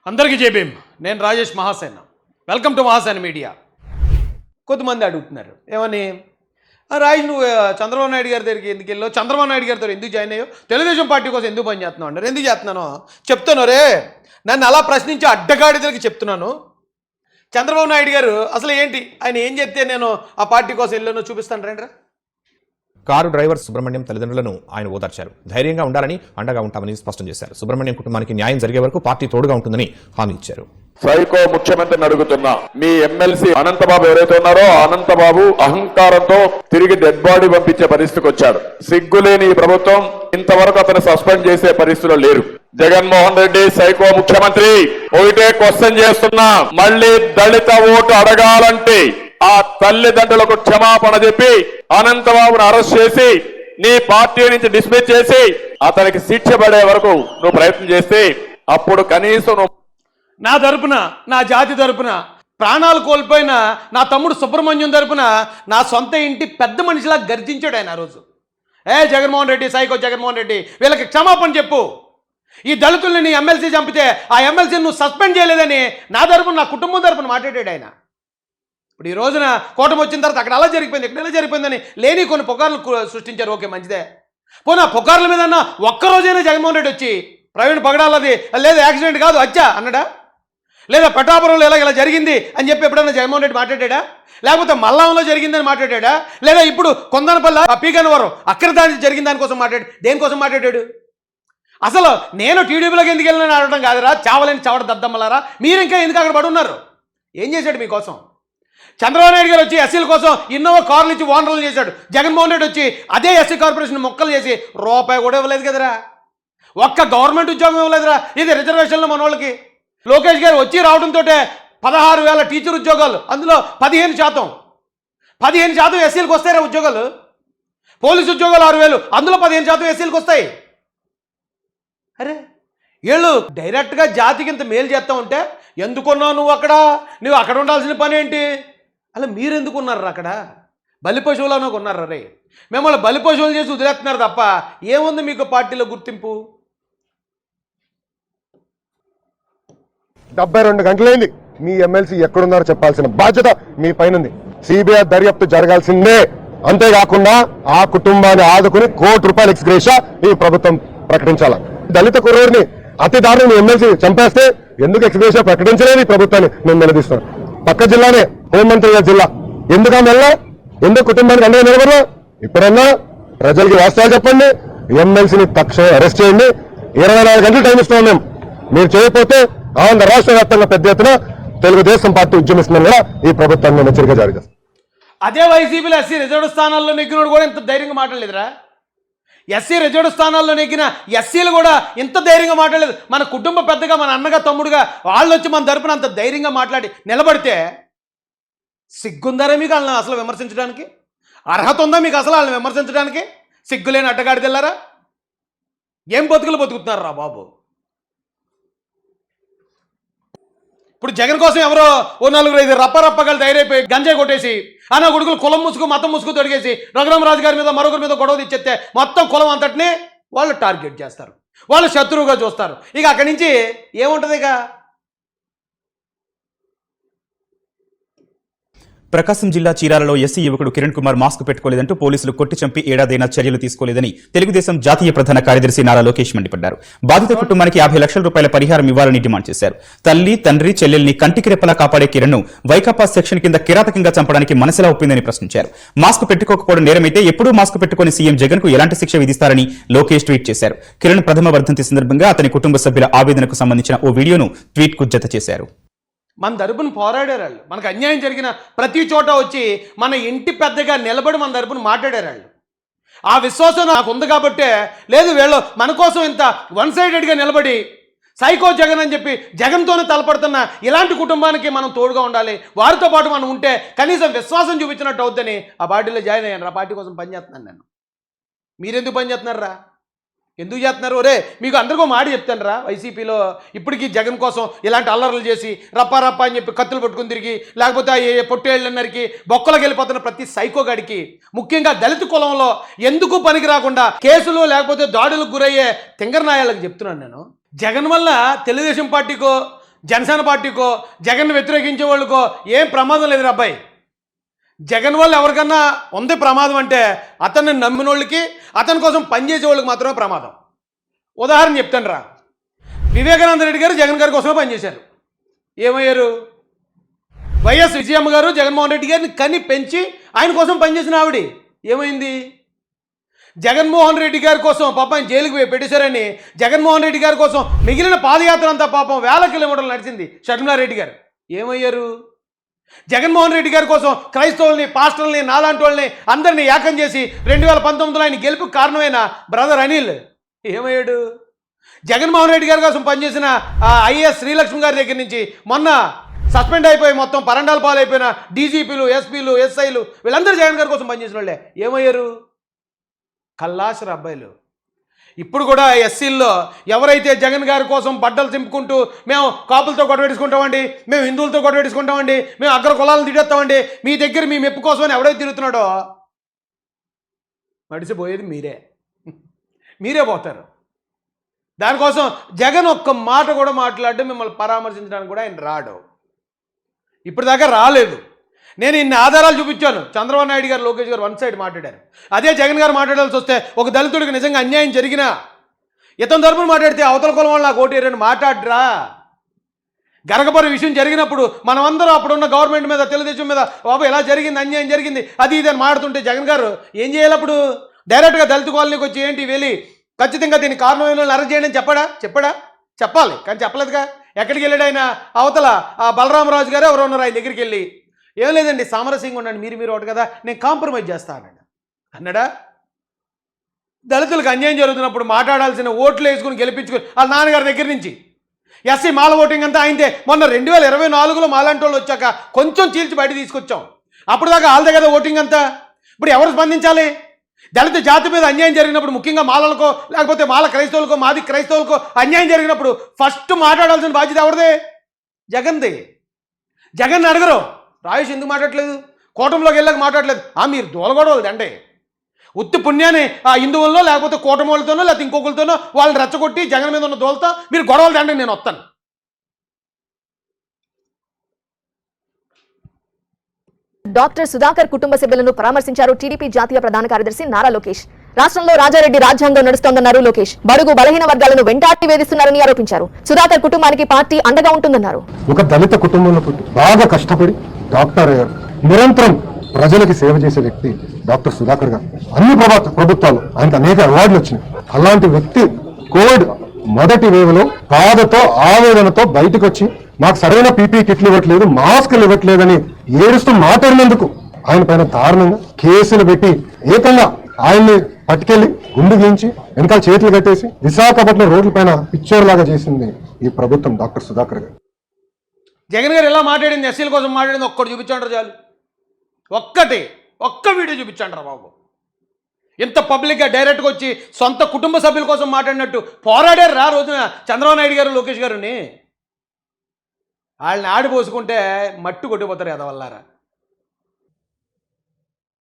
అందరికీ జేబీఎం. నేను Rajesh Mahasena. Welcome to Mahasena media. కొంతమంది అడుగుతున్నారు ఏమని, రాజేష్ నువ్వు చంద్రబాబు నాయుడు గారి దగ్గరికి ఎందుకు వెళ్ళావు, చంద్రబాబు నాయుడు గారితో ఎందుకు జాయిన్ అయ్యావు, తెలుగుదేశం పార్టీ కోసం ఎందుకు పని చేస్తున్నావు అంటారు. ఎందుకు చేస్తున్నాను చెప్తాను రే. నన్ను అలా ప్రశ్నించి అడ్డగాడిదలకి చెప్తున్నాను. చంద్రబాబు నాయుడు గారు అసలు ఏంటి, ఆయన ఏం చెప్తే నేను ఆ పార్టీ కోసం వెళ్ళానో చూపిస్తాను రండి. కారు డ్రైవర్ సుబ్రహ్మణ్యం తల్లిదండ్రులను ఆయన ఓదార్చారు. ధైర్యంగా ఉండాలని, అండగా ఉంటామని స్పష్టం చేశారు. సుబ్రహ్మణ్యం కుటుంబానికి న్యాయం జరిగే వరకు పార్టీ తోడుగా ఉంటుందని హామీ ఇచ్చారు. సైకో ముఖ్యమంత్రిని అడుగుతున్నా, మీ ఎమ్మెల్సీ అనంతబాబు ఎవరైతే ఉన్నారో అనంతబాబు అహంకారంతో తిరిగి డెడ్ బాడీ పంపించే పరిస్థితికి వచ్చాడు. సిగ్గులేని ఈ ప్రభుత్వం ఇంతవరకు అతను సస్పెండ్ చేసే పరిస్థితిలో లేరు. జగన్మోహన్ రెడ్డి సైకో ముఖ్యమంత్రి. ఒకటే క్వశ్చన్ చేస్తున్నా, మళ్ళీ దళిత ఓటు అడగాలంటే ఆ తల్లిదండ్రులకు క్షమాపణ చెప్పి అనంతబాబును అరెస్ట్ చేసి నీ పార్టీ నుంచి డిస్మిస్ చేసి అతనికి శిక్ష పడే వరకు నువ్వు ప్రయత్నం చేస్తే అప్పుడు కనీసం నా తరపున, నా జాతి తరపున ప్రాణాలు కోల్పోయిన నా తమ్ముడు సుబ్రహ్మణ్యం తరపున నా సొంత ఇంటి పెద్ద మనిషిలా గర్జించాడు ఆయన ఆ రోజు. జగన్మోహన్ రెడ్డి, సైకో జగన్మోహన్ రెడ్డి, వీళ్ళకి క్షమాపణ చెప్పు. ఈ దళితుల్ని నీ ఎమ్మెల్సీ చంపితే ఆ ఎమ్మెల్సీని నువ్వు సస్పెండ్ చేయలేదని నా తరపున, నా కుటుంబం తరపున మాట్లాడాడు ఆయన. ఇప్పుడు ఈ రోజున కూటమి వచ్చిన తర్వాత అక్కడ అలా జరిగిపోయింది, ఇక్కడ ఎలా జరిగిపోయిందని లేని కొన్ని పుకార్లు సృష్టించారు. ఓకే, మంచిదే. పోనా పుకార్ల మీద ఒక్కరోజైనా జగన్మోహన్ రెడ్డి వచ్చి ప్రవీణ్ పగడాలది లేదు యాక్సిడెంట్ కాదు హత్య అన్నాడా, లేదా పెటాపురంలో ఇలా జరిగింది అని చెప్పి ఎప్పుడన్నా జగన్మోహన్ రెడ్డి మాట్లాడా, లేకపోతే మల్లాంలో జరిగిందని మాట్లాడా, లేదా ఇప్పుడు కొందనపల్లి పీకనవరం అక్కడ దాని జరిగిన దానికోసం దేనికోసం మాట్లాడాడు? అసలు నేను టీడీపీలోకి ఎందుకు వెళ్ళిన అడగడం కాదురా, చావలేని చవడ దద్దమ్మలారా, మీరు ఇంకా ఎందుకు అక్కడ పడున్నారు? ఏం చేశాడు మీకోసం? చంద్రబాబు నాయుడు గారు వచ్చి ఎస్సీల కోసం ఇన్నోవా కార్లు ఇచ్చి ఓనర్లు చేశాడు. జగన్మోహన్ రెడ్డి వచ్చి అదే ఎస్సీ కార్పొరేషన్ మొక్కలు చేసి రూపాయి కూడా ఇవ్వలేదు కదరా, ఒక్క గవర్నమెంట్ ఉద్యోగం ఇవ్వలేదురా. ఇది రిజర్వేషన్లో మన వాళ్ళకి. లోకేష్ గారు వచ్చి రావడంతో 16,000 టీచర్ ఉద్యోగాలు, అందులో 15% ఎస్సీలకు వస్తాయిరా ఉద్యోగాలు. పోలీసు ఉద్యోగాలు 6,000, అందులో 15% ఎస్సీలకు వస్తాయి. అరే వీళ్ళు డైరెక్ట్గా జాతికి ఇంత మేలు చేస్తూ ఉంటే ఎందుకున్నావు నువ్వు అక్కడ ఉండాల్సిన పని ఏంటి? అలా మీరు ఎందుకు ఉన్నారు అక్కడ? బలి పశువులను ఉన్నారు రే. మిమ్మల్ని బలి పశువులు చేసి వదిలేస్తున్నారు తప్ప ఏముంది మీకు పార్టీలో గుర్తింపు? 72 గంటలైంది. మీ ఎమ్మెల్సీ ఎక్కడున్నారో చెప్పాల్సిన బాధ్యత మీ పైనుంది. సిబిఐ దర్యాప్తు జరగాల్సిందే. అంతేకాకుండా ఆ కుటుంబాన్ని ఆదుకుని ₹1 కోటి ఎక్స్గ్రేషియా ఈ ప్రభుత్వం ప్రకటించాల. దళిత కుర్రోడిని అతి దారుణం ఎమ్మెల్సీ చంపేస్తే ఎందుకు ఎక్స్గ్రేషియా ప్రకటించలేదు ఈ ప్రభుత్వాన్ని నేను నిలదీస్తాను. పక్క జిల్లానే హోంమంత్రి గారి జిల్లా, ఎందుకు ఎందుకు కుటుంబానికి అండగా నిలబడరు? ఇప్పుడన్నా ప్రజలకి వాస్తవాలు చెప్పండి. ఎమ్మెల్సీని తక్షణం అరెస్ట్ చేయండి. 24 గంటలు టైం ఇస్తున్నాం మేము. మీరు చేయకపోతే ఆంధ్ర రాష్ట్ర వ్యాప్తంగా పెద్ద ఎత్తున తెలుగుదేశం పార్టీ ఉద్యమిస్తుందని కూడా ఈ ప్రభుత్వాన్ని హెచ్చరిక జారీ చేస్తాం. అదే వైసీపీలో ఎస్సీ రిజర్వ్ స్థానాల్లో నెగ్గినోడు కూడా ఇంత ధైర్యంగా మాట్లాడలేదురా. ఎస్సీ రిజర్వ్ స్థానాల్లో నెగ్గిన ఎస్సీలు కూడా ఇంత ధైర్యంగా మాట్లాడలేదు. మన కుటుంబ పెద్దగా, మన అన్నగా, తమ్ముడుగా వాళ్ళు వచ్చి మన తరపున అంత ధైర్యంగా మాట్లాడి నిలబడితే సిగ్గుందారా మీకు వాళ్ళని అసలు విమర్శించడానికి? అర్హత ఉందా మీకు అసలు వాళ్ళని విమర్శించడానికి? సిగ్గులేని అడ్డగాడి తెల్లారా? ఏం బతుకుతున్నారు రా బాబు. ఇప్పుడు జగన్ కోసం ఎవరో 4-5 రప్పగలు తయారైపోయి గంజాయి కొట్టేసి అన్న కొడుకులు కులం ముసుగు మతం ముసుగు తొడిగేసి రఘురామరాజు గారి మీద మరొకరి మీద గొడవ తెచ్చేస్తే మొత్తం కులం అంతటిని వాళ్ళు టార్గెట్ చేస్తారు, వాళ్ళు శత్రువుగా చూస్తారు. ఇక అక్కడి నుంచి ఏముంటుంది? ఇక ప్రకాశం జిల్లా చీరాలలో ఎస్సీ యువకుడు కిరణ్ కుమార్ మాస్క్ పెట్టుకోలేదంటూ పోలీసులు కొట్టి చంపి ఏడాదైనా చర్యలు తీసుకోలేదని తెలుగుదేశం జాతీయ ప్రధాన కార్యదర్శి నారా లోకేష్ మండిపడ్డారు. బాధిత కుటుంబానికి ₹50 లక్షల పరిహారం ఇవ్వాలని డిమాండ్ చేశారు. తల్లి, తండ్రి, చెల్లెల్ని కంటికి రెప్పలా కాపాడే కిరణ్ ను వైకాపా సెక్షన్ కింద కిరాతకంగా చంపడానికి మనసులా ఒప్పిందని ప్రశ్నించారు. మాస్క్ పెట్టుకోకపోవడం నేరమైతే ఎప్పుడూ మాస్క్ పెట్టుకుని సీఎం జగన్ కు ఎలాంటి శిక్ష విధిస్తారని లోకేష్ ట్వీట్ చేశారు. కిరణ్ ప్రథమ వర్ధంతి సందర్భంగా అతని కుటుంబ సభ్యుల ఆవేదనకు సంబంధించిన ఓ వీడియోను ట్వీట్ కు జత చేశారు. మన తరపున పోరాడారు వాళ్ళు. మనకు అన్యాయం జరిగిన ప్రతి చోట వచ్చి మన ఇంటి పెద్దగా నిలబడి మన తరపున మాట్లాడారు వాళ్ళు. ఆ విశ్వాసం నాకు ఉంది కాబట్టే, లేదు వీళ్ళు మన కోసం ఇంత వన్ సైడెడ్గా నిలబడి సైకో జగన్ అని చెప్పి జగన్తోనే తలపడుతున్న ఇలాంటి కుటుంబానికి మనం తోడుగా ఉండాలి, వారితో పాటు మనం ఉంటే కనీసం విశ్వాసం చూపించినట్టు అవుద్దని ఆ పార్టీలో జాయిన్ అయ్యాను. ఆ పార్టీ కోసం పనిచేస్తున్నాను నేను. మీరెందుకు పనిచేస్తున్నారా? ఎందుకు చేస్తున్నారు? ఒరే మీకు అందరికీ మాట చెప్తాను రా, వైసీపీలో ఇప్పటికీ జగన్ కోసం ఇలాంటి అల్లర్లు చేసి రప్ప అని చెప్పి కత్తులు పట్టుకుని తిరిగి, లేకపోతే పొట్టేళ్ళన్నరికి బొక్కలకు వెళ్ళిపోతున్న ప్రతి సైకోగాడికి, ముఖ్యంగా దళిత కులంలో ఎందుకు పనికి రాకుండా కేసులు లేకపోతే దాడులకు గురయ్యే తింగరనాయాలకు చెప్తున్నాను నేను. జగన్ వల్ల తెలుగుదేశం పార్టీకో జనసేన పార్టీకో జగన్ వ్యతిరేకించే వాళ్ళకో ఏం ప్రమాదం లేదు అబ్బాయి. జగన్ వల్ల ఎవరికన్నా ఉంది ప్రమాదం అంటే అతన్ని నమ్మిన వాళ్ళకి, అతని కోసం పనిచేసే వాళ్ళకి మాత్రమే ప్రమాదం. ఉదాహరణ చెప్తాను రా. వివేకానంద రెడ్డి గారు జగన్ గారి కోసమే పనిచేశారు. ఏమయ్యారు? వైఎస్ విజయమ్మ గారు జగన్మోహన్ రెడ్డి గారిని కని పెంచి ఆయన కోసం పనిచేసిన ఆవిడ ఏమైంది? జగన్మోహన్ రెడ్డి గారి కోసం పాపం ఆయన జైలుకి పెట్టేశారని జగన్మోహన్ రెడ్డి గారి కోసం మిగిలిన పాదయాత్ర అంతా పాపం వేల కిలోమీటర్లు నడిచింది షర్మిలారెడ్డి గారు. ఏమయ్యారు? జగన్మోహన్ రెడ్డి గారి కోసం క్రైస్తవుల్ని, పాస్టర్లని, నాలాంటి వాళ్ళని అందరినీ ఏకం చేసి 2019లో ఆయన గెలుపుకు కారణమైన బ్రదర్ అనిల్ ఏమయ్యాడు? జగన్మోహన్ రెడ్డి గారి కోసం పనిచేసిన ఐఏఎస్ శ్రీలక్ష్మి గారి దగ్గర నుంచి మొన్న సస్పెండ్ అయిపోయి మొత్తం పరండాల పాలైపోయిన డీజీపీలు, ఎస్పీలు, ఎస్ఐలు వీళ్ళందరూ జగన్ గారి కోసం పనిచేసిన వాళ్ళే. ఏమయ్యారు? కల్లాసర అబ్బాయిలు. ఇప్పుడు కూడా ఎస్సీల్లో ఎవరైతే జగన్ గారి కోసం బట్టలు చింపుకుంటూ మేము కాపులతో గొడవెట్టుకుంటామండి, మేము హిందువులతో గొడవెట్టుకుంటామండి, మేము అగ్ర కులాలను తిట్టేస్తామండి, మీ దగ్గర మీ మెప్పు కోసమని ఎవడైతే తిరుగుతున్నాడో మడిసిపోయేది మీరే పోతారు. దానికోసం జగన్ ఒక్క మాట కూడా మాట్లాడడం, మిమ్మల్ని పరామర్శించడానికి కూడా ఆయన రాడు. ఇప్పటిదాకా రాలేదు. నేను ఇన్ని ఆధారాలు చూపించాను. చంద్రబాబు నాయుడు గారు, లోకేష్ గారు వన్ సైడ్ మాట్లాడారు. అదే జగన్ గారు మాట్లాడాల్సి వస్తే ఒక దళితుడికి నిజంగా అన్యాయం జరిగినా ఇతని తరపున మాట్లాడితే అవతల కులం వాళ్ళు నాకు ఓటేరని మాట్లాడరా. గరగపరి విషయం జరిగినప్పుడు మనమందరం అప్పుడున్న గవర్నమెంట్ మీద, తెలుగుదేశం మీద బాబు ఎలా జరిగింది, అన్యాయం జరిగింది, అది ఇది అని మాట్లాడుతుంటే జగన్ గారు ఏం చేయాలి? అప్పుడు డైరెక్ట్గా దళిత కాలనీకి వచ్చి ఏంటి వెళ్ళి ఖచ్చితంగా దీనికి కారణమైన వాళ్ళని అరెస్ట్ చేయండి అని చెప్పడా? చెప్పాలి, కానీ చెప్పలేదుగా. ఎక్కడికి వెళ్ళాడు ఆయన? అవతల బలరామరాజు గారు ఎవరు ఉన్నారు ఆయన దగ్గరికి వెళ్ళి ఏం లేదండి సామరస్యంగా ఉండండి, మీరు ఒకటి కదా, నేను కాంప్రమైజ్ చేస్తా అన్నాడా? దళితులకు అన్యాయం జరుగుతున్నప్పుడు మాట్లాడాల్సిన ఓట్లు వేసుకుని గెలిపించుకుని వాళ్ళ నాన్నగారి దగ్గర నుంచి ఎస్సీ మాల ఓటింగ్ అంతా అయిందే. మొన్న 2024లో మాలాంటి వాళ్ళు వచ్చాక కొంచెం చీల్చి బయట తీసుకొచ్చాం. అప్పుడు దాకా వాళ్ళదే కదా ఓటింగ్ అంతా. ఇప్పుడు ఎవరు స్పందించాలి? దళిత జాతి మీద అన్యాయం జరిగినప్పుడు, ముఖ్యంగా మాలలకో లేకపోతే మాల క్రైస్తవులకో, మాది క్రైస్తవులకో అన్యాయం జరిగినప్పుడు ఫస్ట్ మాట్లాడాల్సిన బాధ్యత ఎవరిదే? జగన్ది. జగన్ అడగరు. రాయేష్ ఎందుకు మాట్లాడలేదు? కూటమిలోకి వెళ్ళాక మాట్లాడలేదు. మీరు దోలగొడవలది అంటే ఉత్తి పుణ్యాన్ని ఆ హిందువుల్లో లేకపోతే కూటమి వాళ్ళతోనో లేకపోతే ఇంకొకరితోనో వాళ్ళని రెచ్చగొట్టి జగన్ మీద ఉన్న దోలతో మీరు గొడవలు తండ్రి నేను వస్తాను. డాక్టర్ సుధాకర్ కుటుంబ సభ్యులను పరామర్శించారు టీడీపీ జాతీయ ప్రధాన కార్యదర్శి నారా లోకేష్. రాష్ట్రంలో రాజారెడ్డి రాజ్యాంగం నడుస్తోందన్నారు లోకేష్. బడుగు బలహీన వర్గాలను వెంటాటి వేధిస్తున్నారని ఆరోపించారు. సుధాకర్ కుటుంబానికి పార్టీ అండగా ఉంటుందన్నారు. ఒక దళిత కుటుంబంలో పుట్టి బాగా కష్టపడి డాక్టర్ అయ్యారు. నిరంతరం ప్రజలకి సేవ చేసే వ్యక్తి డాక్టర్ సుధాకర్ గారు. అన్ని ప్రభుత్వాలు ఆయనకు అనేక అవార్డులు వచ్చినాయి. అలాంటి వ్యక్తి కోవిడ్ మొదటి వేవ్లో బాధతో, ఆవేదనతో బయటకు వచ్చి మాకు సరైన పీపీ కిట్లు ఇవ్వట్లేదు, మాస్కులు ఇవ్వట్లేదని ఏడుస్తూ మాట్లాడినందుకు ఆయన పైన దారుణంగా కేసులు పెట్టి ఏకంగా ఆయన్ని పట్టుకెళ్లి గుండు గీయించి వెనకాల చేతులు కట్టేసి విశాఖపట్నం రోడ్ల పైన పిచ్చోర్లాగా చేసింది ఈ ప్రభుత్వం డాక్టర్ సుధాకర్ గారు. జగన్ గారు ఎలా మాట్లాడింది, ఎస్సీల కోసం మాట్లాడింది ఒక్కటి చూపించండి చాలు. ఒక్క వీడియో చూపించండి బాబు. ఎంత పబ్లిక్గా డైరెక్ట్గా వచ్చి సొంత కుటుంబ సభ్యుల కోసం మాట్లాడినట్టు పోరాడారు రా రోజున చంద్రబాబు నాయుడు గారు, లోకేష్ గారుని. వాళ్ళని ఆడిపోసుకుంటే మట్టు కొట్టిపోతారు ఎదవల్లారా.